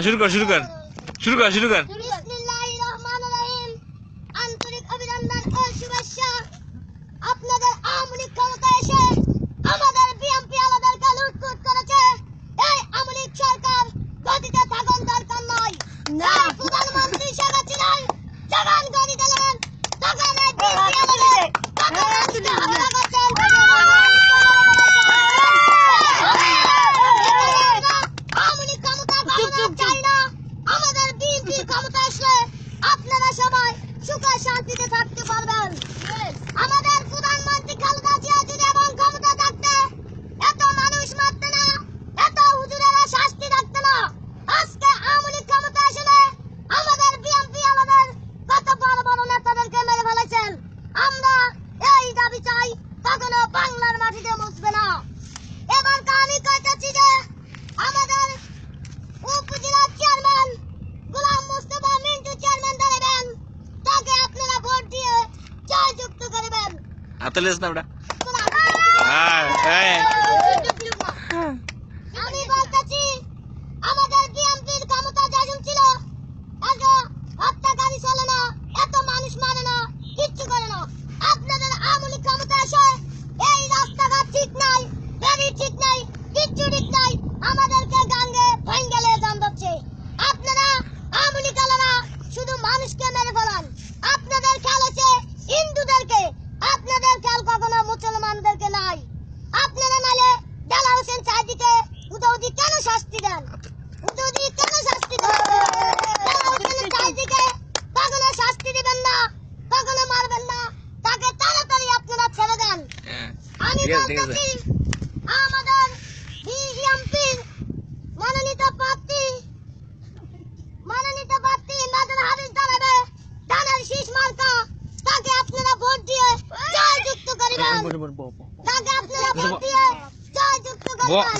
শুরু কর শুরু কর শুরু কর শুরু কর। বিসমিল্লাহির রহমানির রহিম। আন্তরিক অভিনন্দন ও শুভেচ্ছা। আপনাদের আওয়ামী লীগ ক্ষমতায় এসে আমাদের বিএনপি আমাদেরকে লুটকুট করেছে। এই আওয়ামী লীগ সরকার গদিতে থাকার দরকার নয়। প্রধানমন্ত্রী শেখ হাসিনার জবান গদি দিলেন, তখন এই বিএনপি আমাদের তখন আজকে হামলা করছেন। আওয়ামী লীগ ক্ষমতা কখনো চাই না। আমাদের বিএনপি ক্ষমতা আসলে আপনারা সবাই সুখে শান্তিতে থাকতে পারবেন। আমাদের প্রধানমন্ত্রী খালেদা জিয়া যদি এমন ক্ষমতা থাকতে এত মানুষ মারত না, এত হুজুরেরা শাস্তি থাকতো না। আজকে আওয়ামী লীগ ক্ষমতা আসলে আমাদের বিএনপি আমাদের কত বড় বড় নেতাদেরকে মেরে ফেলেছেন। আমরা এই দাবি চাই, কখনো বাংলার মাটিতে মুছবে না। এবার আমি কইতেছি যে আমাদের উপজেলা চেয়ারম্যান গোলাম মোস্তফা মিন্টু চেয়ারম্যান দাঁড়াবেন, তাকে আপনারা ভোট দিয়ে জয়যুক্ত করবেন। আতলেস না ওটা। আমি বলতেছি আমাদের বিএনপির ক্ষমতা যেমন ছিল, এত হত্যাকারী চলে না, এত মানুষ মারে না, কিচ্ছু করে না। আপনাদের আওয়ামী লীগ ক্ষমতা আসে এই রাস্তাঘাট ঠিক নাই, গাড়ি ঠিক নাই, কিচ্ছু ঠিক নাই, আমাদেরকে গাঙ্গে ভাঙ্গেলে জান দিচ্ছে। আপনারা আওয়ামী লীগালারা শুধু মানুষকে মেরে ফেলান। আপনাদের খেয়াল আছে হিন্দুদেরকে, আপনাদের খেয়াল কখনো মুসলমানদেরকে নাই। আপনারা নালে ডালা হোসেন চাইদিকে উদৌদি কেন শাস্তি দেন? উদৌদি কেন শাস্তি দেন? ডালা হোসেন চাইদিকে কখনো শাস্তি দিবেন না, কখনো মারবেন না, তাকে তাড়াতাড়ি আপনারা ছেড়ে দেন। আমি বলতেছি আমাদের বিএনপির মনোনীত প্রার্থী নাদের হাবিজ দাঁড়াবে, ধানের শীষ মার্কা, তাকে আপনারা ভোট দিয়ে জয়যুক্ত করবেন। তাকে আপনারা ভোট দিয়ে জয়যুক্ত করবেন।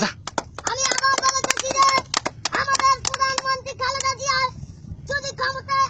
আমি আবার বলতেছি যে আমাদের প্রধানমন্ত্রী খালেদা জিয়া যদি ক্ষমতায়